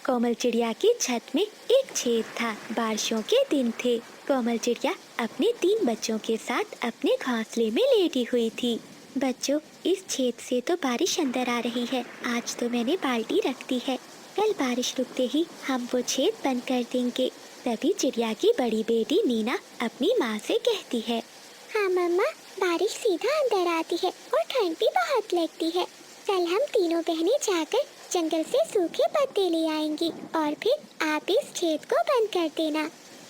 कोमल चिड़िया की छत में एक छेद था। बारिशों के दिन थे। कोमल चिड़िया अपने 3 बच्चों के साथ अपने घोंसले में लेटी हुई थी। बच्चों, इस छेद से तो बारिश अंदर आ रही है। आज तो मैंने बाल्टी रख दी है। कल बारिश रुकते ही हम वो छेद बंद कर देंगे। तभी चिड़िया की बड़ी बेटी मीना अपनी माँ से कहती है, हाँ मम्मा, बारिश सीधा अंदर आती है और ठंड भी बहुत लगती है। कल हम तीनों बहनें जाकर जंगल से सूखे पत्ते ले आएंगी और फिर आप इस छेद को बंद कर देना।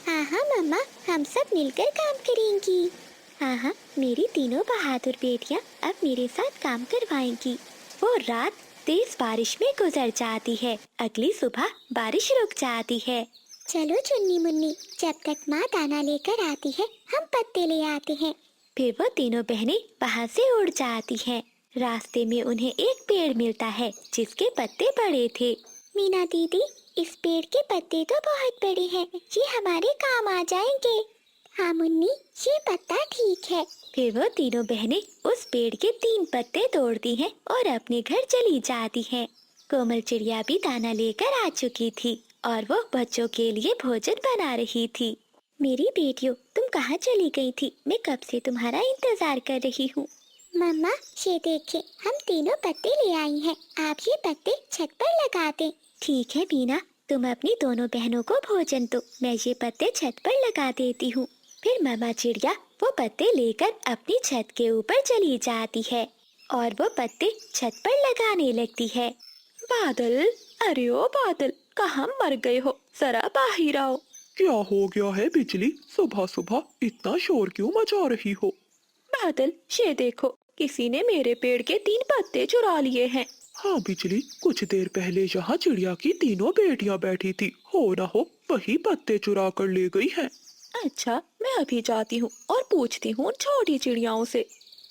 हाँ हाँ मम्मा, हम सब मिलकर काम करेंगी। हाँ हाँ, मेरी तीनों बहादुर बेटियाँ अब मेरे साथ काम करवाएंगी। वो रात तेज बारिश में गुजर जाती है। अगली सुबह बारिश रुक जाती है। चलो चुन्नी मुन्नी, जब तक माँ दाना लेकर आती है हम पत्ते ले आते हैं। फिर वो तीनों बहनें वहाँ से उड़ जाती हैं। रास्ते में उन्हें एक पेड़ मिलता है जिसके पत्ते बड़े थे। मीना दीदी, इस पेड़ के पत्ते तो बहुत बड़े हैं, ये हमारे काम आ जाएंगे। हाँ मुन्नी, ये पत्ता ठीक है। फिर वो तीनों बहनें उस पेड़ के 3 पत्ते तोड़ती हैं और अपने घर चली जाती हैं। कोमल चिड़िया भी दाना लेकर आ चुकी थी और वो बच्चों के लिए भोजन बना रही थी। मेरी बेटियों, तुम कहाँ चली गई थी? मैं कब से तुम्हारा इंतजार कर रही हूँ। मम्मा, ये देखिए, हम तीनों पत्ते ले आई हैं। आप ये पत्ते छत पर लगा दें। ठीक है मीना, तुम अपनी दोनों बहनों को भोजन दो, मैं ये पत्ते छत पर लगा देती हूँ। फिर मामा चिड़िया वो पत्ते लेकर अपनी छत के ऊपर चली जाती है और वो पत्ते छत पर लगाने लगती है। बादल, अरे ओ बादल, कहाँ मर गए हो? जरा बाहर आओ। क्या हो गया है बिजली? सुबह सुबह इतना शोर क्यों मचा रही हो? बादल, ये देखो, किसी ने मेरे पेड़ के 3 पत्ते चुरा लिए हैं। हाँ बिजली, कुछ देर पहले यहाँ चिड़िया की तीनों बेटियाँ बैठी थी, हो ना हो वही पत्ते चुरा कर ले गई हैं। अच्छा, मैं अभी जाती हूँ और पूछती हूँ छोटी चिड़ियाओं से।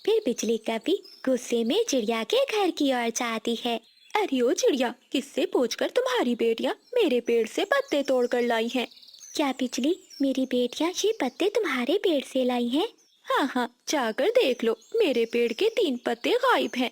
फिर बिजली कभी गुस्से में चिड़िया के घर की ओर जाती है। अरे ओ चिड़िया, किससे पूछकर तुम्हारी बेटियाँ मेरे पेड़ से पत्ते तोड़ कर लाई हैं? क्या बिजली, मेरी बेटियाँ ये पत्ते तुम्हारे पेड़ से लाई हैं? हाँ हाँ, जाकर देख लो, मेरे पेड़ के 3 पत्ते गायब हैं।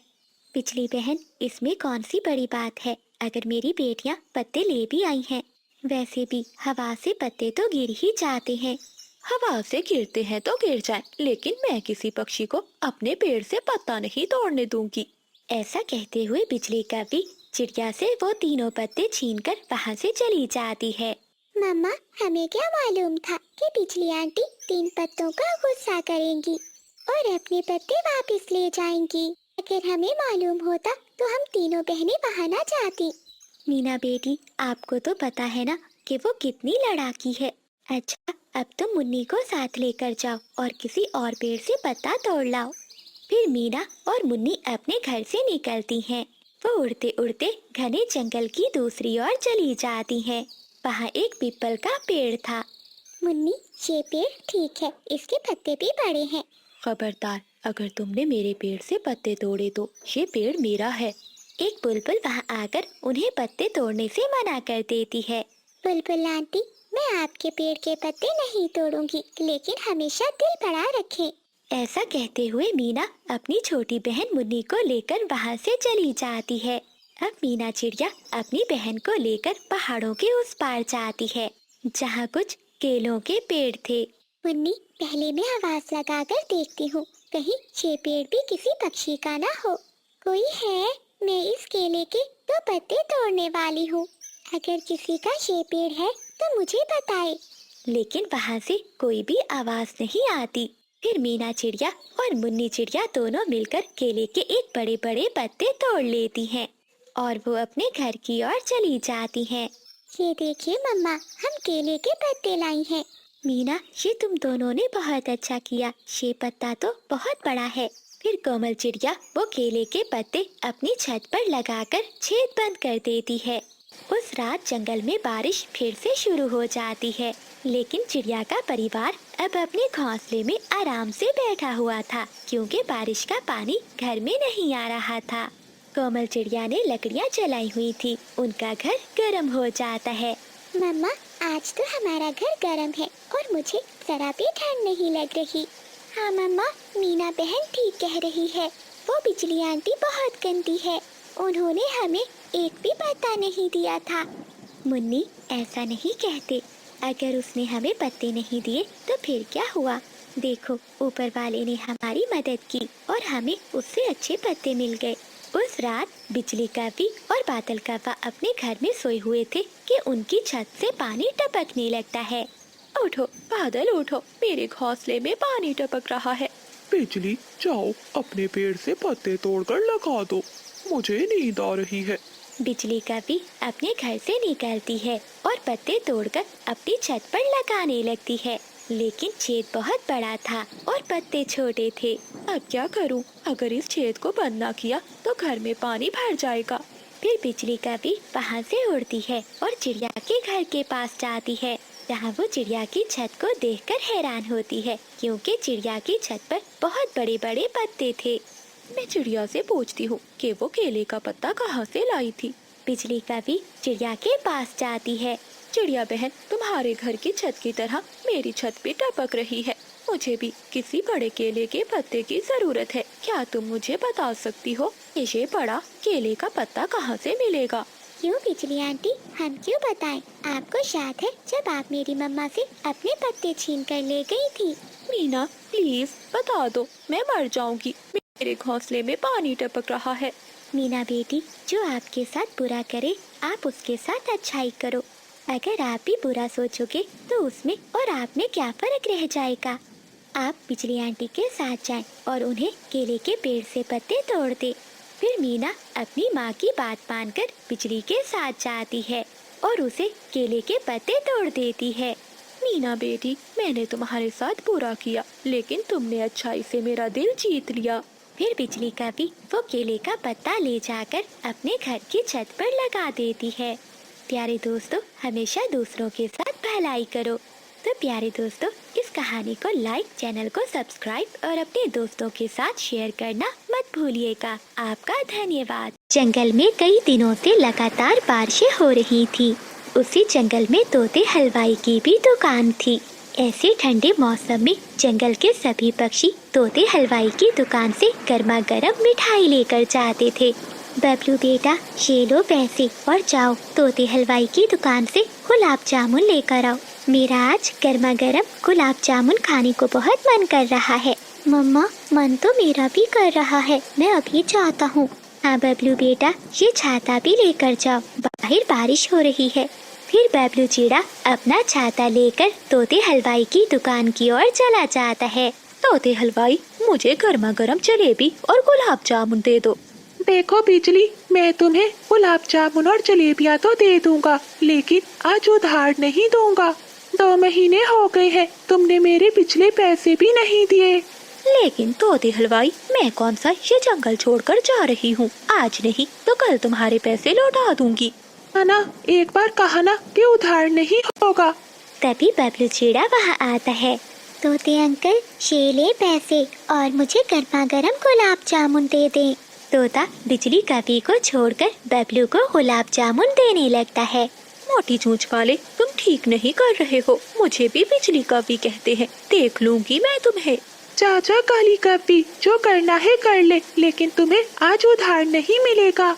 बिजली बहन, इसमें कौन सी बड़ी बात है अगर मेरी बेटियाँ पत्ते ले भी आई हैं। वैसे भी हवा से पत्ते तो गिर ही जाते हैं। हवा से गिरते हैं तो गिर जाएं, लेकिन मैं किसी पक्षी को अपने पेड़ से पत्ता नहीं तोड़ने दूंगी। ऐसा कहते हुए बिजली कभी चिड़िया से वो तीनों पत्ते छीनकर वहाँ से चली जाती है। मम्मा, हमें क्या मालूम था कि बिजली आंटी 3 पत्तों का गुस्सा करेंगी और अपने पत्ते वापस ले जाएंगी। अगर हमें मालूम होता तो हम तीनों बहनें वहाँ न जाती। मीना बेटी, आपको तो पता है ना कि वो कितनी लड़ाकी है। अच्छा, अब तुम मुन्नी को साथ लेकर जाओ और किसी और पेड़ से पत्ता तोड़ लाओ। फिर मीना और मुन्नी अपने घर से निकलती हैं। वो उड़ते उड़ते घने जंगल की दूसरी ओर चली जाती हैं। वहाँ एक पीपल का पेड़ था। मुन्नी, ये पेड़ ठीक है, इसके पत्ते भी बड़े हैं। खबरदार, अगर तुमने मेरे पेड़ से पत्ते तोड़े तो ये पेड़ मेरा है। एक बुलबुल वहाँ आकर उन्हें पत्ते तोड़ने से मना कर देती है। बुलबुल आंटी, मैं आपके पेड़ के पत्ते नहीं तोड़ूंगी, लेकिन हमेशा दिल बड़ा रखें। ऐसा कहते हुए मीना अपनी छोटी बहन मुन्नी को लेकर वहाँ से चली जाती है। अब मीना चिड़िया अपनी बहन को लेकर पहाड़ों के उस पार जाती है जहाँ कुछ केलों के पेड़ थे। मुन्नी, पहले मैं आवाज लगाकर देखती हूँ, कहीं ये पेड़ भी किसी पक्षी का ना हो। कोई है? मैं इस केले के 2 पत्ते तोड़ने वाली हूँ। अगर किसी का ये पेड़ है तो मुझे बताए। लेकिन वहाँ से कोई भी आवाज नहीं आती। फिर मीना चिड़िया और मुन्नी चिड़िया दोनों मिलकर केले के एक बड़े बड़े पत्ते तोड़ लेती हैं और वो अपने घर की ओर चली जाती हैं। ये देखिए मम्मा, हम केले के पत्ते लाई हैं। मीना, ये तुम दोनों ने बहुत अच्छा किया, ये पत्ता तो बहुत बड़ा है। फिर कोमल चिड़िया वो केले के पत्ते अपनी छत पर लगाकर छेद बंद कर देती है। उस रात जंगल में बारिश फिर से शुरू हो जाती है, लेकिन चिड़िया का परिवार अब अपने घोंसले में आराम से बैठा हुआ था क्योंकि बारिश का पानी घर में नहीं आ रहा था। कोमल चिड़िया ने लकड़ियाँ जलाई हुई थी, उनका घर गर्म हो जाता है। मम्मा, आज तो हमारा घर गर्म है और मुझे जरा भी ठंड नहीं लग रही। हाँ मम्मा, मीना बहन ठीक कह रही है, वो बिजली आंटी बहुत गंदी है, उन्होंने हमें एक भी पत्ता नहीं दिया था। मुन्नी, ऐसा नहीं कहते। अगर उसने हमें पत्ते नहीं दिए तो फिर क्या हुआ? देखो, ऊपर वाले ने हमारी मदद की और हमें उससे अच्छे पत्ते मिल गए। उस रात बिजली कौवी और बादल कौवा अपने घर में सोए हुए थे कि उनकी छत से पानी टपकने लगता है। उठो बादल उठो, मेरे घोंसले में पानी टपक रहा है। बिजली, जाओ अपने पेड़ से पत्ते तोड़कर लगा दो, मुझे नींद आ रही है। बिजली कौवी अपने घर से निकलती है और पत्ते तोड़कर अपनी छत पर लगाने लगती है, लेकिन छेद बहुत बड़ा था और पत्ते छोटे थे। अब क्या करूं? अगर इस छेद को बंद ना किया तो घर में पानी भर जाएगा। फिर बिजली कौवी वहाँ से उड़ती है और चिड़िया के घर के पास जाती है, जहाँ वो चिड़िया की छत को देखकर हैरान होती है, क्योंकि चिड़िया की छत पर बहुत बड़े बड़े पत्ते थे। मैं चिड़िया से पूछती हूँ कि वो केले का पत्ता कहाँ से लाई थी। बिजली कौवी चिड़िया के पास जाती है। चिड़िया बहन, तुम्हारे घर की छत की तरह मेरी छत भी टपक रही है। मुझे भी किसी बड़े केले के पत्ते की जरूरत है। क्या तुम मुझे बता सकती हो ये बड़ा केले का पत्ता कहाँ से मिलेगा? क्यों बिजली आंटी, हम क्यों बताएं? आपको याद है जब आप मेरी मम्मा से अपने पत्ते छीन कर ले गई थी? मीना प्लीज बता दो, मैं मर जाऊंगी। मेरे घोंसले में पानी टपक रहा है। मीना बेटी, जो आपके साथ बुरा करे आप उसके साथ अच्छाई करो। अगर आप भी बुरा सोचोगे तो उसमें और आप में क्या फर्क रह जाएगा? आप बिजली आंटी के साथ जाएं और उन्हें केले के पेड़ से पत्ते तोड़ दे। फिर मीना अपनी माँ की बात मानकर बिजली के साथ जाती है और उसे केले के पत्ते तोड़ देती है। मीना बेटी, मैंने तुम्हारे साथ बुरा किया, लेकिन तुमने अच्छाई से मेरा दिल जीत लिया। फिर बिजली कौवी वो केले का पत्ता ले जाकर अपने घर की छत पर लगा देती है। प्यारे दोस्तों, हमेशा दूसरों के साथ भलाई करो। तो प्यारे दोस्तों, इस कहानी को लाइक, चैनल को सब्सक्राइब और अपने दोस्तों के साथ शेयर करना मत भूलिएगा। आपका धन्यवाद। जंगल में कई दिनों से लगातार बारिशें हो रही थी। उसी जंगल में तोते हलवाई की भी दुकान थी। ऐसे ठंडे मौसम में जंगल के सभी पक्षी तोते हलवाई की दुकान से गर्मा गर्म मिठाई लेकर जाते थे। बबलू बेटा, ये लो पैसे और जाओ तोते हलवाई की दुकान से गुलाब जामुन लेकर आओ। मेरा आज गर्मा गर्म गुलाब जामुन खाने को बहुत मन कर रहा है। मम्मा, मन तो मेरा भी कर रहा है, मैं अभी जाता हूँ। हाँ बबलू बेटा, ये छाता भी लेकर जाओ, बाहर बारिश हो रही है। फिर बबलू चिड़ा अपना छाता लेकर तोते हलवाई की दुकान की ओर चला जाता है। तोते हलवाई, मुझे गर्मा गर्म जलेबी और गुलाब जामुन दे दो। देखो बिजली, मैं तुम्हें गुलाब जामुन और जलेबियाँ तो दे दूंगा, लेकिन आज उधार नहीं दूंगा। 2 महीने हो गए हैं, तुमने मेरे पिछले पैसे भी नहीं दिए। लेकिन तोते हलवाई, मैं कौन सा ये जंगल छोड़कर जा रही हूँ। आज नहीं तो कल तुम्हारे पैसे लौटा दूंगी। ना, एक बार कहा ना कि उधार नहीं होगा। तभी बबलू चिड़ा वहाँ आता है। तोते अंकल, ये ले पैसे और मुझे गर्मा गर्म गुलाब जामुन दे दे। तोता बिजली कौवी को छोड़कर बबलू को गुलाब जामुन देने लगता है। मोटी चूंच वाले, तुम ठीक नहीं कर रहे हो। मुझे भी बिजली कौवी कहते हैं, देख लूंगी मैं तुम्हें। चाचा काली कौवी, जो करना है कर ले, लेकिन तुम्हें आज उधार नहीं मिलेगा।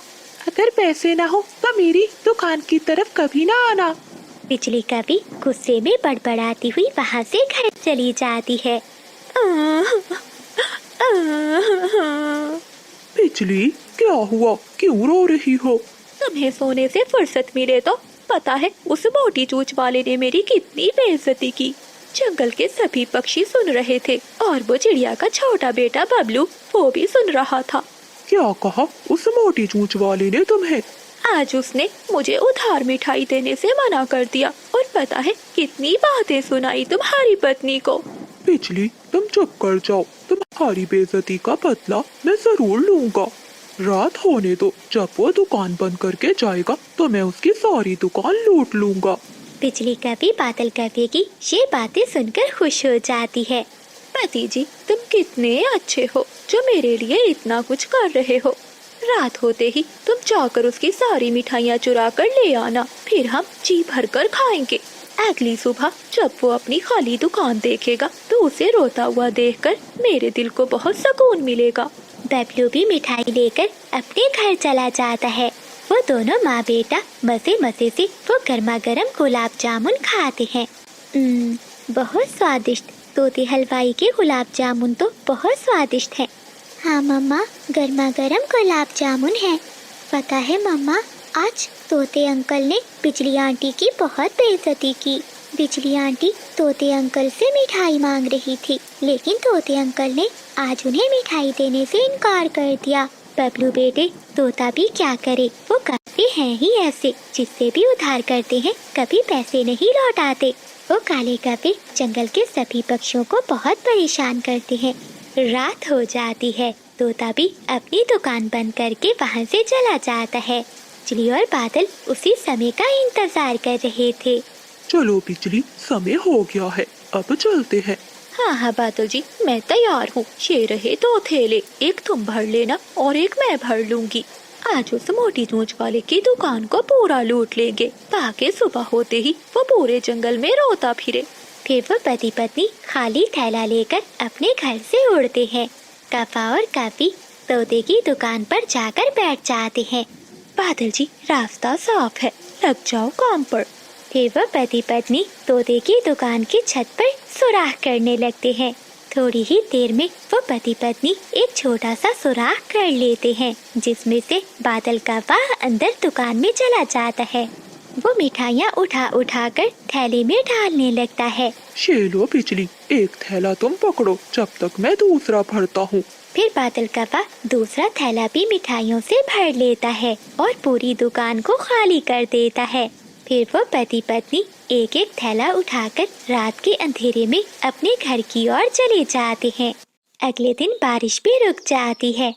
अगर पैसे ना हो तो मेरी दुकान की तरफ कभी ना आना। बिजली कौवी गुस्से में बड़बड़ाती हुई वहाँ से घर चली जाती है। बिजली, क्या हुआ, क्यों रो रही हो? तुम्हें सोने से फुर्सत मिले तो पता है उस मोटी चूंच वाले ने मेरी कितनी बेइज्जती की। जंगल के सभी पक्षी सुन रहे थे और वो चिड़िया का छोटा बेटा बबलू वो भी सुन रहा था। क्या कहा उस मोटी चूंच वाले ने तुम्हें? आज उसने मुझे उधार मिठाई देने से मना कर दिया और पता है कितनी बातें सुनाई तुम्हारी पत्नी को। बिजली, तुम चुप कर जाओ, तुम्हारी बेइज्जती का बदला मैं जरूर लूंगा। रात होने दो, जब वो दुकान बंद करके जाएगा तो मैं उसकी सारी दुकान लूट लूंगा। बिजली कौवी बादल कौवे की ये बातें सुनकर खुश हो जाती है। पति जी, तुम कितने अच्छे हो जो मेरे लिए इतना कुछ कर रहे हो। रात होते ही तुम जाकर उसकी सारी मिठाइयाँ चुरा कर ले आना, फिर हम जी भर कर खाएंगे। अगली सुबह जब वो अपनी खाली दुकान देखेगा तो उसे रोता हुआ देखकर मेरे दिल को बहुत सुकून मिलेगा। बबलू भी मिठाई लेकर अपने घर चला जाता है। वो दोनों माँ बेटा मजे मजे से वो गर्मा गर्म गुलाब जामुन खाते हैं। बहुत स्वादिष्ट। तोते हलवाई के गुलाब जामुन तो बहुत स्वादिष्ट है। हाँ मम्मा, गर्मा गर्म गुलाब जामुन है। पता है मम्मा, आज तोते अंकल ने बिजली आंटी की बहुत बेइज्जती की। बिजली आंटी तोते अंकल से मिठाई मांग रही थी, लेकिन तोते अंकल ने आज उन्हें मिठाई देने से इनकार कर दिया। बबलू बेटे, तोता भी क्या करे, वो काफी हैं ही ऐसे, जिससे भी उधार करते हैं कभी पैसे नहीं लौटाते। वो काले कौवे जंगल के सभी पक्षियों को बहुत परेशान करते हैं। रात हो जाती है, तोता भी अपनी दुकान बंद करके वहाँ से चला जाता है। बिजली और बादल उसी समय का इंतजार कर रहे थे। चलो बिजली, समय हो गया है, अब चलते हैं। हाँ बादल जी, मैं तैयार हूँ। ये रहे 2 थैले, एक तुम भर लेना और एक मैं भर लूंगी। आज उस मोटी चोंच वाले की दुकान को पूरा लूट लेंगे, ताकि सुबह होते ही वो पूरे जंगल में रोता फिरे। फिर वो पति पत्नी खाली थैला लेकर अपने घर से उड़ते हैं। कौवा और कौवी तोते की दुकान पर जाकर बैठ जाते हैं। बादल जी, रास्ता साफ है, लग जाओ काम पर। फिर वो पति पत्नी तोते की दुकान की छत पर सुराख करने लगते हैं। थोड़ी ही देर में वो पति पत्नी एक छोटा सा सुराख कर लेते हैं, जिसमें से बादल कौवा अंदर दुकान में चला जाता है। वो मिठाइयाँ उठा उठा कर थैले में डालने लगता है। ये लो बिजली, एक थैला तुम पकड़ो जब तक मैं दूसरा भरता हूँ। फिर बादल कौवा दूसरा थैला भी मिठाइयों से भर लेता है और पूरी दुकान को खाली कर देता है। फिर वो पति पत्नी एक एक थैला उठाकर रात के अंधेरे में अपने घर की ओर चले जाते हैं। अगले दिन बारिश भी रुक जाती है।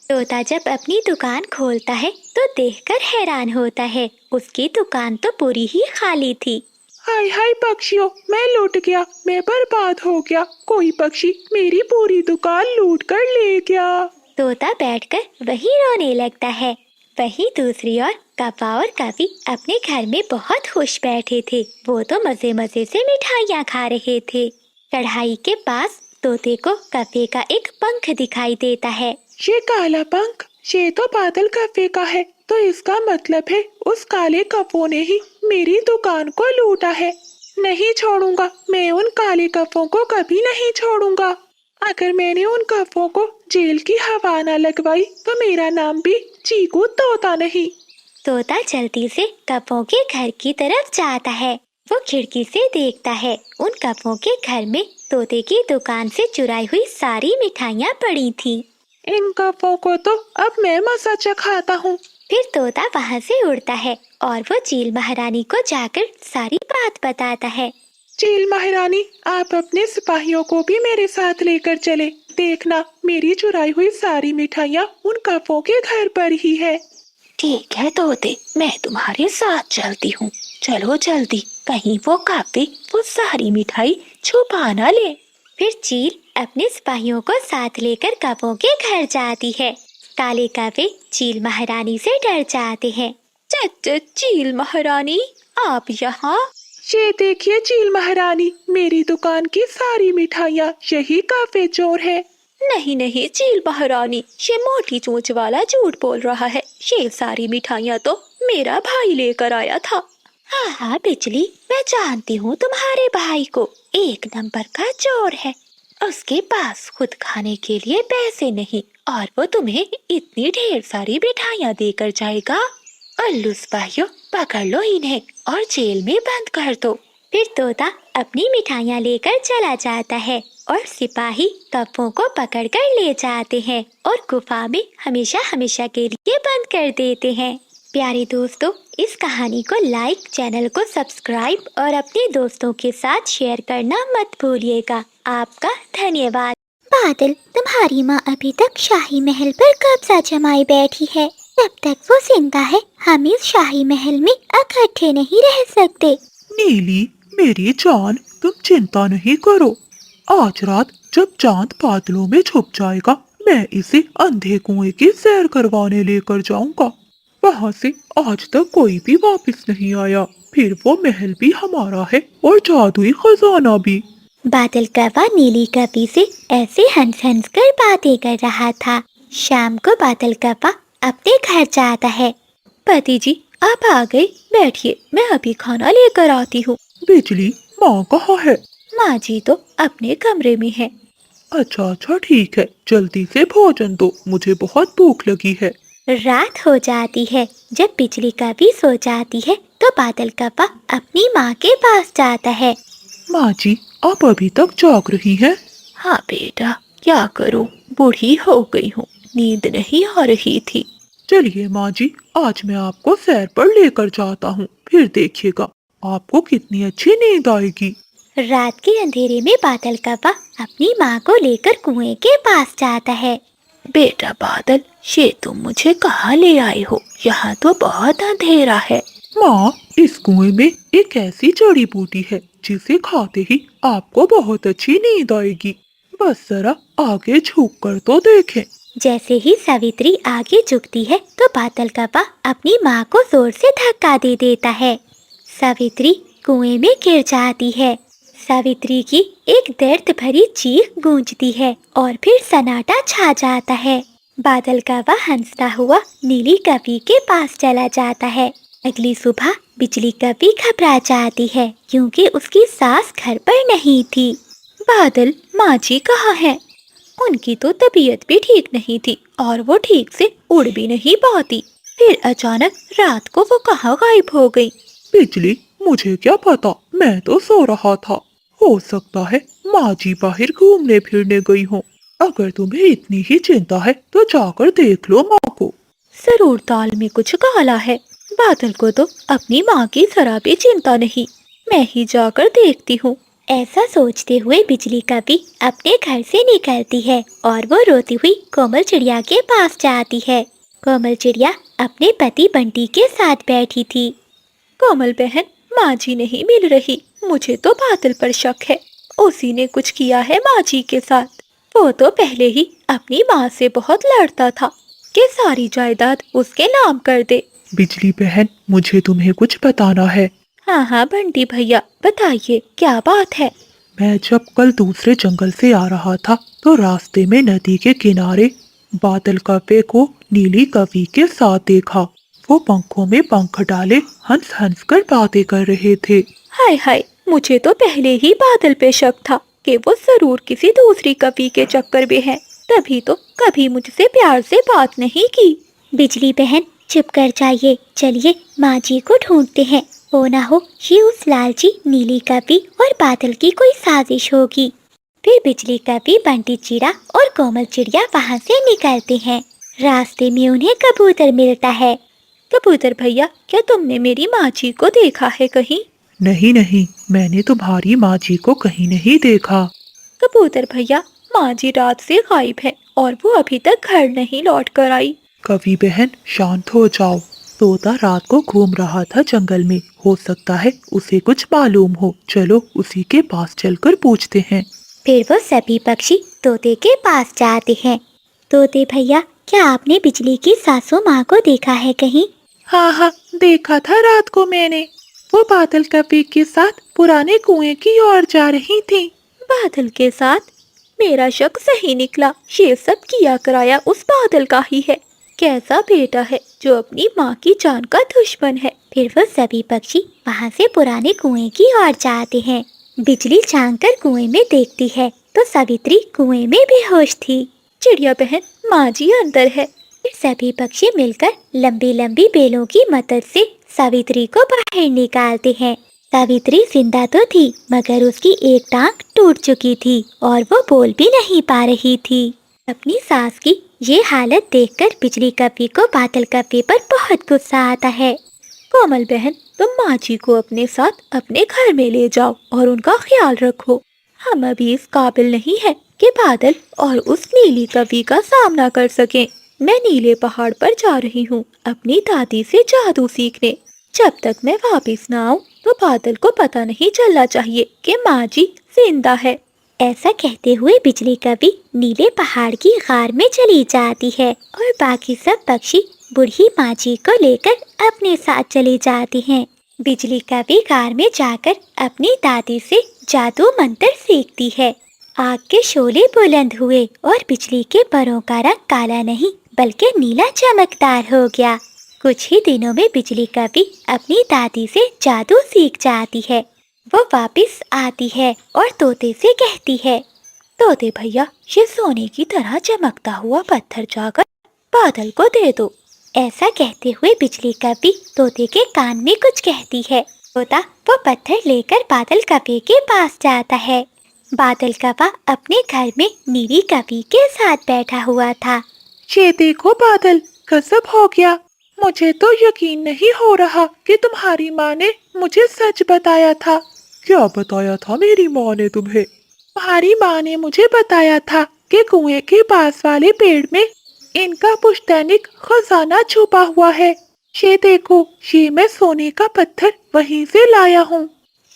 तोता जब अपनी दुकान खोलता है तो देखकर हैरान होता है, उसकी दुकान तो पूरी ही खाली थी। हाय हाय पक्षियों, मैं लूट गया, मैं बर्बाद हो गया। कोई पक्षी मेरी पूरी दुकान लूट कर ले गया। तोता बैठकर वहीं रोने लगता है। वहीं दूसरी ओर कौवा और कौवी अपने घर में बहुत खुश बैठे थे। वो तो मजे मजे से मिठाइयाँ खा रहे थे। कढ़ाई के पास तोते को कौवे का एक पंख दिखाई देता है। ये काला पंख, ये तो बादल कौवे का है, तो इसका मतलब है उस काले कौवों ने ही मेरी दुकान को लूटा है। नहीं छोड़ूंगा, मैं उन काले कौवों को कभी नहीं छोड़ूंगा। अगर मैंने उन कौवों को जेल की हवा न लगवाई तो मेरा नाम भी चीकू तोता नहीं। तोता जल्दी से कौवों के घर की तरफ जाता है। वो खिड़की से देखता है, उन कौवों के घर में तोते की दुकान से चुराई हुई सारी मिठाइयाँ पड़ी थी। इन कौवों को तो अब मैं मजा चखाता हूँ। फिर तोता वहाँ से उड़ता है और वो चील महारानी को जाकर सारी बात बताता है। चील महारानी, आप अपने सिपाहियों को भी मेरे साथ लेकर चले। देखना, मेरी चुराई हुई सारी मिठाइयाँ उन कौवों के घर पर ही है। ठीक है तोते, मैं तुम्हारे साथ चलती हूँ। चलो जल्दी, कहीं वो कौवे वो सारी मिठाई छुपा ना ले। फिर चील अपने सिपाहियों को साथ लेकर कौवों के घर जाती है। काले कौवे चील महारानी से डर जाते हैं। चील महारानी, आप यहाँ? ये देखिए चील महारानी, मेरी दुकान की सारी मिठाइयाँ, यही कौवे चोर है। नहीं नहीं चील महारानी, ये मोटी चोंच वाला झूठ बोल रहा है। ये सारी मिठाइयाँ तो मेरा भाई लेकर आया था। हाँ बिजली, मैं जानती हूँ तुम्हारे भाई को, 1 नंबर का चोर है। उसके पास खुद खाने के लिए पैसे नहीं और वो तुम्हें इतनी ढेर सारी मिठाइयाँ देकर जाएगा। उल्लू सिपाहियों, पकड़ लो इन्हें और जेल में बंद कर दो। फिर तोता अपनी मिठाइयाँ लेकर चला जाता है और सिपाही कौवों को पकड़कर ले जाते हैं और गुफा में हमेशा हमेशा के लिए बंद कर देते हैं। प्यारे दोस्तों, इस कहानी को लाइक, चैनल को सब्सक्राइब और अपने दोस्तों के साथ शेयर करना मत भूलिएगा। आपका धन्यवाद। बादल, तुम्हारी माँ अभी तक शाही महल पर कब्जा जमाए बैठी है। जब तक वो जिंदा है, हम इस शाही महल में इकट्ठे नहीं रह सकते। नीली मेरी जान, तुम चिंता नहीं करो। आज रात जब चांद बादलों में छुप जाएगा, मैं इसे अंधे कुएं की सैर करवाने लेकर जाऊंगा। वहाँ से आज तक कोई भी वापस नहीं आया। फिर वो महल भी हमारा है और जादुई खजाना भी। बादल कौवा नीली कौवी से ऐसे हंस हंस कर बातें कर रहा था। शाम को बादल कौवा अपने घर जाता है। पति जी, आप आ गए, बैठिए, मैं अभी खाना लेकर आती हूँ। बिजली, माँ कहाँ है? माँ जी तो अपने कमरे में है। अच्छा अच्छा ठीक है, जल्दी से भोजन दो, मुझे बहुत भूख लगी है। रात हो जाती है। जब बिजली कभी सो जाती है तो बादल कप्पा अपनी माँ के पास जाता है। माँ जी, आप अभी तक जाग रही हैं? हाँ बेटा, क्या करूँ, बूढ़ी हो गई हूँ, नींद नहीं आ रही थी। चलिए माँ जी, आज मैं आपको सैर पर लेकर जाता हूँ, फिर देखिएगा आपको कितनी अच्छी नींद आएगी। रात के अंधेरे में बादल कप्पा अपनी माँ को लेकर कुएं के पास जाता है। बेटा बादल, ये तुम मुझे कहाँ ले आए हो? यहाँ तो बहुत अंधेरा है। माँ, इस कुएं में एक ऐसी जड़ी बूटी है जिसे खाते ही आपको बहुत अच्छी नींद आएगी। बस जरा आगे झुक कर तो देखें। जैसे ही सावित्री आगे झुकती है तो बादल कप्पा अपनी माँ को जोर से धक्का दे देता है। सावित्री कुएं में गिर जाती है। सावित्री की एक दर्द भरी चीख गूंजती है और फिर सन्नाटा छा जाता है। बादल कप्पा हंसता हुआ नीली कपी के पास चला जाता है। अगली सुबह बिजली कपी घबरा जाती है क्योंकि उसकी सास घर पर नहीं थी। बादल, माँ जी कहाँ है? उनकी तो तबीयत भी ठीक नहीं थी और वो ठीक से उड़ भी नहीं पाती। फिर अचानक रात को वो कहाँ गायब हो गई? बिजली, मुझे क्या पता, मैं तो सो रहा था। हो सकता है माँ जी बाहर घूमने फिरने गई हो। अगर तुम्हें इतनी ही चिंता है तो जाकर देख लो माँ को। जरूर दाल में कुछ काला है। बादल को तो अपनी माँ की जरा भी चिंता नहीं, मैं ही जाकर देखती हूँ। ऐसा सोचते हुए बिजली कपी अपने घर से निकलती है और वो रोती हुई कोमल चिड़िया के पास जाती है। कोमल चिड़िया अपने पति बंटी के साथ बैठी थी। कोमल बहन, माँ जी नहीं मिल रही, मुझे तो बादल पर शक है। उसी ने कुछ किया है माँ जी के साथ। वो तो पहले ही अपनी माँ से बहुत लड़ता था कि सारी जायदाद उसके नाम कर दे। बिजली बहन, मुझे तुम्हें कुछ बताना है। हाँ हाँ बंटी भैया, बताइए क्या बात है? मैं जब कल दूसरे जंगल से आ रहा था तो रास्ते में नदी के किनारे बादल कव्वे को नीली कवि के साथ देखा। वो पंखों में पंख डाले हंस हंस कर बातें कर रहे थे। हाय हाय, मुझे तो पहले ही बादल पे शक था कि वो जरूर किसी दूसरी कवि के चक्कर में है, तभी तो कभी मुझसे प्यार से बात नहीं की। बिजली बहन चुप कर जाइए, चलिए माँ जी को ढूंढते हैं। हो ना हो ये उस लालची नीली कपी और बादल की कोई साजिश होगी। फिर बिजली कपी, बंटी चिड़ा और कोमल चिड़िया वहाँ से निकलते हैं। रास्ते में उन्हें कबूतर मिलता है। कबूतर भैया, क्या तुमने मेरी माँ जी को देखा है कहीं? नहीं नहीं, मैंने तुम्हारी माँ जी को कहीं नहीं देखा। कबूतर भैया, माँ जी रात से गायब है और वो अभी तक घर नहीं लौट कर आई। कवि बहन, शांत हो जाओ। तोता रात को घूम रहा था जंगल में, हो सकता है उसे कुछ मालूम हो। चलो उसी के पास चलकर पूछते हैं। फिर वो सभी पक्षी तोते के पास जाते हैं। तोते भैया, क्या आपने बिजली की सासू माँ को देखा है कहीं? हाँ हाँ, देखा था रात को मैंने। वो बादल कपी के साथ पुराने कुएं की ओर जा रही थी। बादल के साथ? मेरा शक सही निकला, ये सब किया कराया उस बादल का ही है। कैसा बेटा है जो अपनी माँ की जान का दुश्मन है। फिर वो सभी पक्षी वहाँ से पुराने कुएं की ओर जाते हैं। बिजली झांक कर कुएं में देखती है तो सावित्री कुएं में बेहोश थी। चिड़िया बहन, माँ जी अंदर है। फिर सभी पक्षी मिलकर लंबी लंबी बेलों की मदद से सावित्री को बाहर निकालते हैं। सावित्री जिंदा तो थी मगर उसकी एक टांग टूट चुकी थी और वो बोल भी नहीं पा रही थी। अपनी सास की ये हालत देखकर बिजली कपी को बादल कपी पर बहुत गुस्सा आता है। कोमल बहन, तुम माँ जी को अपने साथ अपने घर में ले जाओ और उनका ख्याल रखो। हम अभी इस काबिल नहीं है कि बादल और उस नीली कवि का सामना कर सकें। मैं नीले पहाड़ पर जा रही हूँ अपनी दादी से जादू सीखने। जब तक मैं वापस ना आऊँ तो बादल को पता नहीं चलना चाहिए कि माँ जी जिंदा है। ऐसा कहते हुए बिजली कवि नीले पहाड़ की गार में चली जाती है और बाकी सब पक्षी बूढ़ी माँ जी को लेकर अपने साथ चले जाते हैं। बिजली कवि गार में जाकर अपनी दादी से जादू मंत्र सीखती है। आग के शोले बुलंद हुए और बिजली के परों का रंग काला नहीं बल्कि नीला चमकदार हो गया। कुछ ही दिनों में बिजली कभी अपनी दादी से जादू सीख जाती है। वो वापस आती है और तोते से कहती है, तोते भैया, ये सोने की तरह चमकता हुआ पत्थर जाकर बादल को दे दो। ऐसा कहते हुए बिजली कभी तोते के कान में कुछ कहती है। तोता वो पत्थर लेकर बादल कभी के पास जाता है। बादल कवा अपने घर में नीली कभी के साथ बैठा हुआ था। ये देखो बादल, गजब हो गया। मुझे तो यकीन नहीं हो रहा कि तुम्हारी माँ ने मुझे सच बताया था। क्या बताया था मेरी माँ ने तुम्हें? तुम्हारी माँ ने मुझे बताया था कि कुएं के पास वाले पेड़ में इनका पुश्तैनिक खजाना छुपा हुआ है। ये देखो, ये मैं सोने का पत्थर वहीं से लाया हूँ।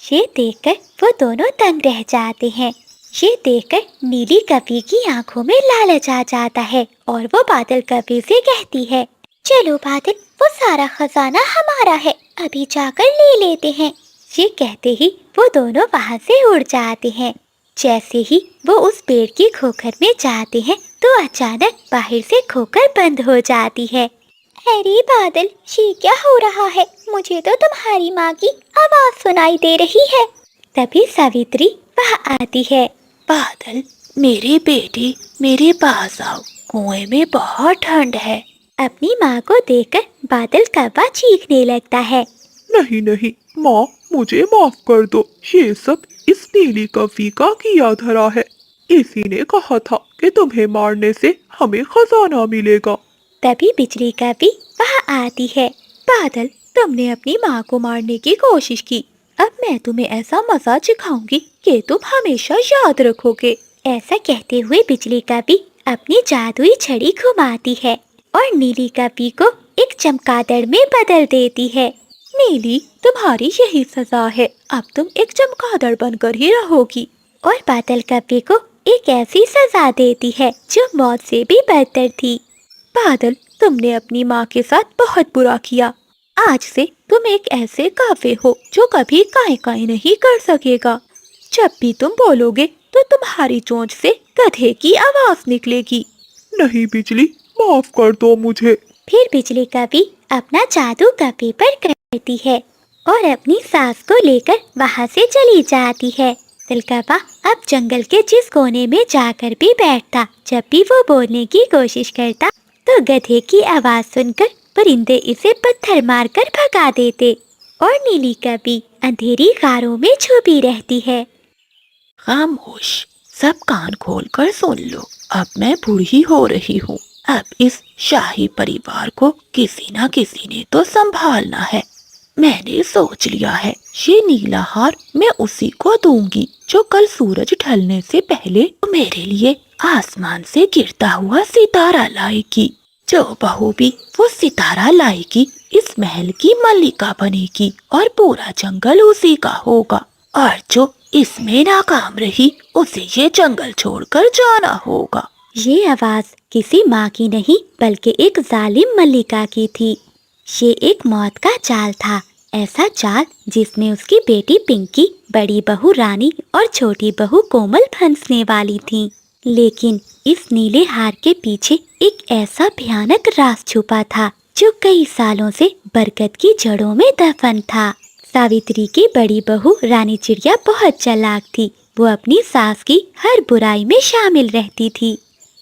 ये देखकर वो दोनों दंग रह जाते हैं। ये देखकर नीली कभी की आंखों में लालच आ जाता है और वो बादल कभी से कहती है, चलो बादल, वो सारा खजाना हमारा है, अभी जाकर ले लेते हैं। ये कहते ही वो दोनों वहाँ से उड़ जाते हैं। जैसे ही वो उस पेड़ की खोखर में जाते हैं तो अचानक बाहर से खोखर बंद हो जाती है। अरे बादल, ये क्या हो रहा है? मुझे तो तुम्हारी माँ की आवाज सुनाई दे रही है। तभी सावित्री वहाँ आती है। बादल, मेरी बेटी, मेरे पास आओ, कुएं में बहुत ठंड है। अपनी माँ को देखकर बादल कौवा चीखने लगता है। नहीं नहीं माँ, मुझे माफ कर दो। ये सब इस नीली कभी का किया धरा है। इसी ने कहा था कि तुम्हें मारने से हमें खजाना मिलेगा। तभी बिजली कभी वहाँ आती है। बादल, तुमने अपनी माँ को मारने की कोशिश की। अब मैं तुम्हें ऐसा मजा सिखाऊंगी कि तुम हमेशा याद रखोगे। ऐसा कहते हुए बिजली कभी अपनी जादुई छड़ी घुमाती है और नीली कभी को एक चमगादड़ में बदल देती है। नीली, तुम्हारी यही सजा है। अब तुम एक चमगादड़ बनकर ही रहोगी। और बादल कभी को एक ऐसी सजा देती है जो मौत से भी बदतर थी। बादल, तुमने अपनी माँ के साथ बहुत बुरा किया। आज से तुम एक ऐसे काफे हो जो कभी काई काई नहीं कर सकेगा। जब भी तुम बोलोगे तो तुम्हारी चोंच से गधे की आवाज निकलेगी। नहीं बिजली, माफ कर दो मुझे। फिर बिजली कभी अपना जादू कभी पर करती है और अपनी सास को लेकर वहाँ से चली जाती है। तिलकवा अब जंगल के जिस कोने में जाकर भी बैठता, जब भी वो बोलने की कोशिश करता तो गधे की आवाज सुनकर परिंदे इसे पत्थर मारकर भगा देते और नीली कभी अंधेरी गारों में छुपी रहती है। खामोश, सब कान खोलकर सुन लो। अब मैं बूढ़ी हो रही हूँ। अब इस शाही परिवार को किसी न किसी ने तो संभालना है। मैंने सोच लिया है, ये नीला हार मैं उसी को दूंगी जो कल सूरज ढलने से पहले मेरे लिए आसमान से गिरता हुआ सितारा लाएगी। जो बहू भी वो सितारा लाएगी इस महल की मल्लिका बनेगी और पूरा जंगल उसी का होगा। और जो इसमें नाकाम रही उसे ये जंगल छोड़कर जाना होगा। ये आवाज किसी माँ की नहीं बल्कि एक जालिम मल्लिका की थी। ये एक मौत का जाल था, ऐसा जाल जिसमें उसकी बेटी पिंकी, बड़ी बहू रानी और छोटी बहू कोमल फंसने वाली थी। लेकिन इस नीले हार के पीछे एक ऐसा भयानक राज छुपा था जो कई सालों से बरगद की जड़ों में दफन था। सावित्री की बड़ी बहू रानी चिड़िया बहुत चालाक थी। वो अपनी सास की हर बुराई में शामिल रहती थी,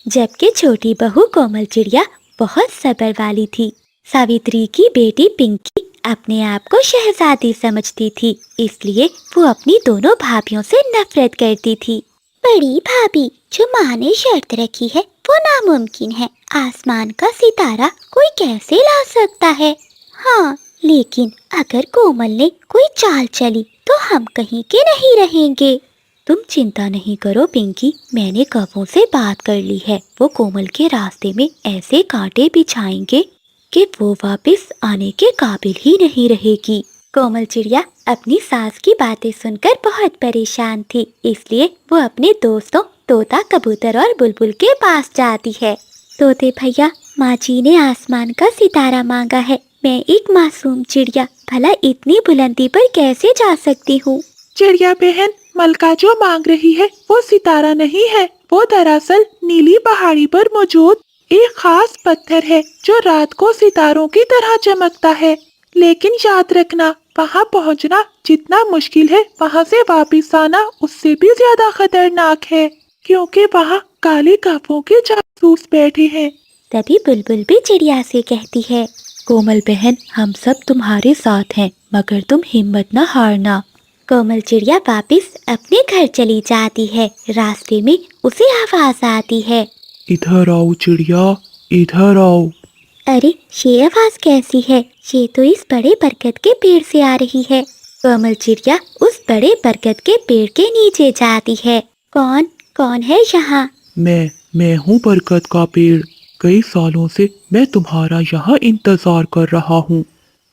जबकि छोटी बहू कोमल चिड़िया बहुत सब्र वाली थी। सावित्री की बेटी पिंकी अपने आप को शहजादी समझती थी, इसलिए वो अपनी दोनों भाभियों से नफरत करती थी। बड़ी भाभी, जो माँ ने शर्त रखी है वो नामुमकिन है। आसमान का सितारा कोई कैसे ला सकता है? हाँ, लेकिन अगर कोमल ने कोई चाल चली तो हम कहीं के नहीं रहेंगे। तुम चिंता नहीं करो पिंकी, मैंने कौवों से बात कर ली है। वो कोमल के रास्ते में ऐसे कांटे बिछाएंगे कि वो वापस आने के काबिल ही नहीं रहेगी। कोमल चिड़िया अपनी सास की बातें सुनकर बहुत परेशान थी, इसलिए वो अपने दोस्तों तोता, कबूतर और बुलबुल के पास जाती है। तोते भैया, माँ जी ने आसमान का सितारा मांगा है। मैं एक मासूम चिड़िया भला इतनी बुलंदी पर कैसे जा सकती हूँ? चिड़िया बहन, मलका जो मांग रही है वो सितारा नहीं है, वो दरअसल नीली पहाड़ी पर मौजूद एक खास पत्थर है जो रात को सितारों की तरह चमकता है। लेकिन याद रखना, वहाँ पहुँचना जितना मुश्किल है, वहाँ से वापस आना उससे भी ज्यादा खतरनाक है, क्योंकि वहाँ काले काफों के जासूस बैठे हैं। तभी बुलबुल भी चिड़िया से कहती है, कोमल बहन, हम सब तुम्हारे साथ हैं, मगर तुम हिम्मत न हारना। कोमल चिड़िया वापस अपने घर चली जाती है। रास्ते में उसे आवाज आती है, इधर आओ चिड़िया, इधर आओ। अरे ये आवाज कैसी है? ये तो इस बड़े बरगद के पेड़ से आ रही है। कोमल चिड़िया उस बड़े बरगद के पेड़ के नीचे जाती है। कौन कौन है यहाँ? मैं हूँ बरगद का पेड़। कई सालों से मैं तुम्हारा यहाँ इंतजार कर रहा हूँ।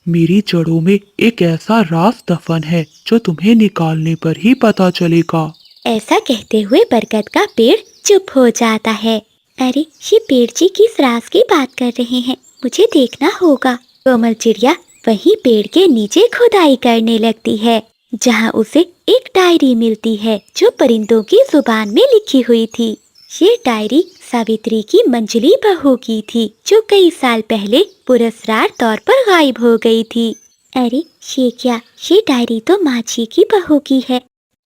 मेरी जड़ों में एक ऐसा राज दफन है जो तुम्हें निकालने पर ही पता चलेगा। ऐसा कहते हुए बरगद का पेड़ चुप हो जाता है। अरे ये पेड़ जी किस राज की बात कर रहे हैं? मुझे देखना होगा। कोमल चिड़िया वहीं पेड़ के नीचे खुदाई करने लगती है, जहाँ उसे एक डायरी मिलती है जो परिंदों की जुबान में लिखी हुई थी। ये डायरी सावित्री की मंझली बहू की थी, जो कई साल पहले पुरस्कार तौर पर गायब हो गई थी। अरे ये क्या? ये डायरी तो माची की बहू की है,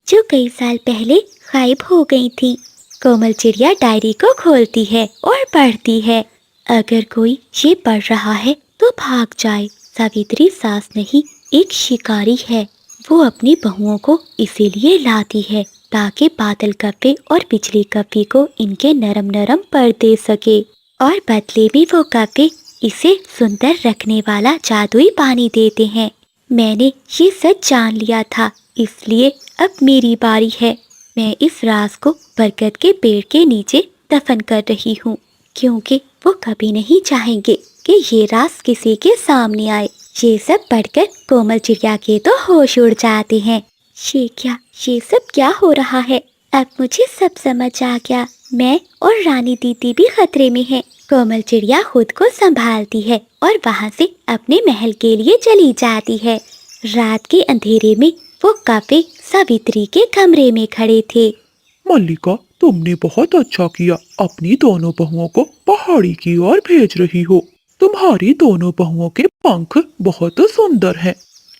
जो कई साल पहले गायब हो गई थी। कोमल चिड़िया डायरी को खोलती है और पढ़ती है। अगर कोई ये पढ़ रहा है तो भाग जाए। सावित्री सास नहीं, एक शिकारी है। वो अपनी बहुओं को इसीलिए लाती है ताकि बादल कप्पे और बिजली कप्पी को इनके नरम नरम पर दे सके, और बदले में वो कप्पे इसे सुंदर रखने वाला जादुई पानी देते हैं। मैंने ये सच जान लिया था, इसलिए अब मेरी बारी है। मैं इस राज को बरगद के पेड़ के नीचे दफन कर रही हूँ, क्योंकि वो कभी नहीं चाहेंगे कि ये राज किसी के सामने आए। ये सब पढ़कर कोमल चिड़िया के तो होश उड़ जाते हैं। ये सब क्या हो रहा है? अब मुझे सब समझ आ गया। मैं और रानी दीदी भी खतरे में हैं। कोमल चिड़िया खुद को संभालती है और वहाँ से अपने महल के लिए चली जाती है। रात के अंधेरे में वो कप्पे सावित्री के कमरे में खड़े थे। मल्लिका, तुमने बहुत अच्छा किया, अपनी दोनों बहुओं को पहाड़ी की ओर भेज रही हो। तुम्हारी दोनों बहुओं के पंख बहुत सुंदर हैं।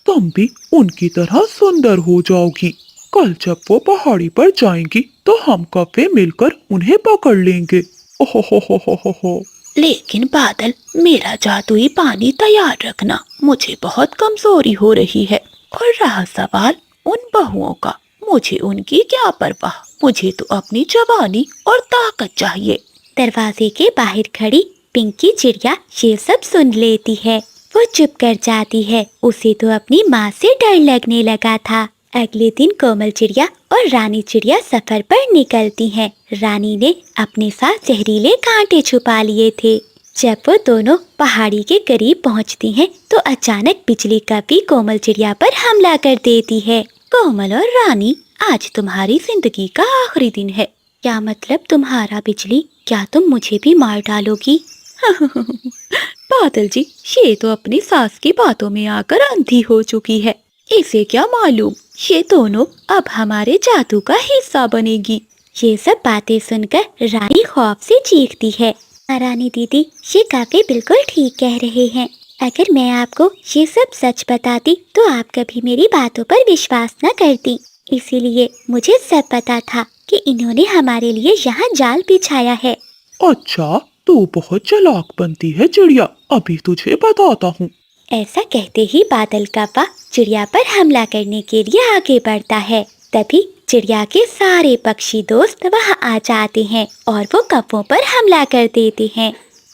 तुम भी उनकी तरह सुंदर हो जाओगी। कल जब वो पहाड़ी पर जाएंगी तो हम कप्पे मिलकर उन्हें पकड़ लेंगे। ओहो। लेकिन बादल, मेरा जादुई पानी तैयार रखना, मुझे बहुत कमजोरी हो रही है। और रहा सवाल उन बहुओं का, मुझे उनकी क्या परवाह, मुझे तो अपनी जवानी और ताकत चाहिए। दरवाजे के बाहर खड़ी पिंकी चिड़िया ये सब सुन लेती है। वो चुप कर जाती है। उसे तो अपनी माँ से डर लगने लगा था। अगले दिन कोमल चिड़िया और रानी चिड़िया सफर पर निकलती हैं। रानी ने अपने साथ जहरीले कांटे छुपा लिए थे। जब वो दोनों पहाड़ी के करीब पहुंचती हैं, तो अचानक बिजली कप्पी कोमल चिड़िया पर हमला कर देती है। कोमल और रानी, आज तुम्हारी जिंदगी का आखिरी दिन है। क्या मतलब तुम्हारा बिजली? क्या तुम मुझे भी मार डालोगी? बादल जी, ये तो अपनी सास की बातों में आकर अंधी हो चुकी है। इसे क्या मालूम, ये दोनों अब हमारे जादू का हिस्सा बनेगी। ये सब बातें सुनकर रानी खौफ से चीखती है। रानी दीदी, ये कप्पे बिल्कुल ठीक कह रहे हैं। अगर मैं आपको ये सब सच बताती तो आप कभी मेरी बातों पर विश्वास न करती। इसीलिए मुझे सब पता था कि इन्होंने हमारे लिए यहाँ जाल बिछाया है। अच्छा, तू बहुत चालाक बनती है चिड़िया, अभी तुझे बताता हूँ। ऐसा कहते ही बादल कप्पा चिड़िया पर हमला करने के लिए आगे बढ़ता है। तभी चिड़िया के सारे पक्षी दोस्त वहाँ आ जाते हैं और वो कप्पों पर हमला कर देते हैं,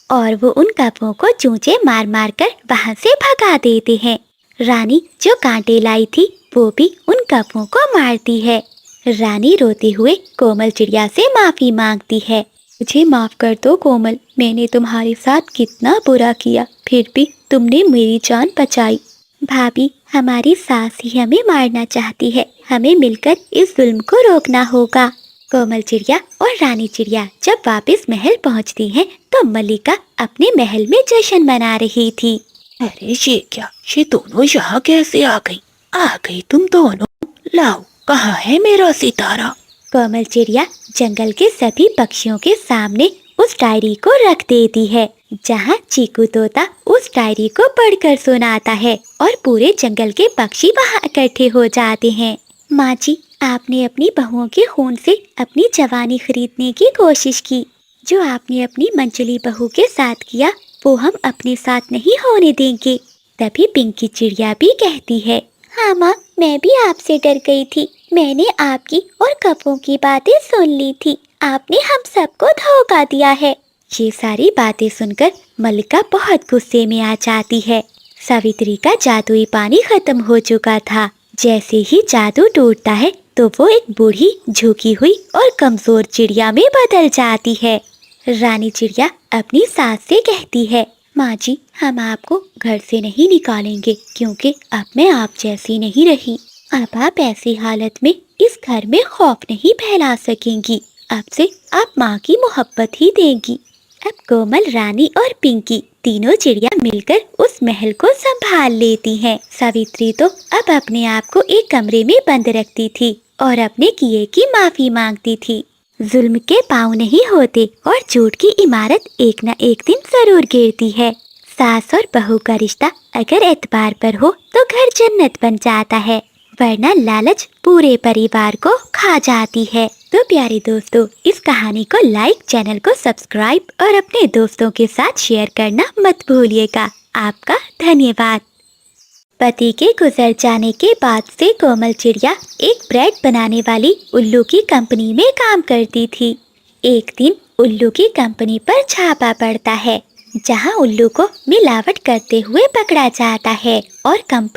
और वो उन कप्पों को चूंचे मार मार कर वहाँ से भगा देते हैं। रानी जो कांटे लाई थी वो भी उन कप्पों को मारती है। रानी रोते हुए कोमल चिड़िया से माफी मांगती है। मुझे माफ कर दो कोमल, मैंने तुम्हारे साथ कितना बुरा किया, फिर भी तुमने मेरी जान बचाई। भाभी, हमारी सास ही हमें मारना चाहती है। हमें मिलकर इस जुल्म को रोकना होगा। कोमल चिड़िया और रानी चिड़िया जब वापस महल पहुंचती हैं, तो मल्लिका अपने महल में जश्न मना रही थी। अरे ये क्या, ये दोनों यहाँ कैसे आ गई तुम दोनों? लाओ, कहाँ है मेरा सितारा? कोमल चिड़िया जंगल के सभी पक्षियों के सामने उस डायरी को रख देती है, जहाँ चीकू तोता उस डायरी को पढ़कर सुनाता है और पूरे जंगल के पक्षी वहाँ इकट्ठे हो जाते हैं। माँ जी, आपने अपनी बहुओं के खून से अपनी जवानी खरीदने की कोशिश की। जो आपने अपनी मंचली बहू के साथ किया वो हम अपने साथ नहीं होने देंगे। तभी पिंकी चिड़िया भी कहती है, हाँ माँ, मैं भी आपसे डर गई थी। मैंने आपकी और कपों की बातें सुन ली थी। आपने हम सबको धोखा दिया है। ये सारी बातें सुनकर मल्लिका बहुत गुस्से में आ जाती है। सावित्री का जादुई पानी खत्म हो चुका था। जैसे ही जादू टूटता है तो वो एक बूढ़ी, झुकी हुई और कमजोर चिड़िया में बदल जाती है। रानी चिड़िया अपनी सास से कहती है, माँ जी, हम आपको घर से नहीं निकालेंगे क्योंकि अब मैं आप जैसी नहीं रही। अब आप ऐसी हालत में इस घर में खौफ नहीं फैला सकेंगी। अब से आप माँ की मोहब्बत ही देंगी। अब कोमल, रानी और पिंकी तीनों चिड़िया मिलकर उस महल को संभाल लेती हैं। सावित्री तो अब अपने आप को एक कमरे में बंद रखती थी और अपने किए की माफी मांगती थी। जुल्म के पाँव नहीं होते और झूठ की इमारत एक न एक दिन जरूर गिरती है। सास और बहू का रिश्ता अगर एतबार पर हो तो घर जन्नत बन जाता है, वरना लालच पूरे परिवार को खा जाती है। तो प्यारे दोस्तों, इस कहानी को लाइक, चैनल को सब्सक्राइब और अपने दोस्तों के साथ शेयर करना मत भूलिएगा। आपका धन्यवाद। पति के गुजर जाने के बाद से कोमल चिड़िया एक ब्रेड बनाने वाली उल्लू की कंपनी में काम करती थी। एक दिन उल्लू की कंपनी पर छापा पड़ता है, जहां उल्लू को मिलावट करते हुए पकड़ा जाता है और कंपनी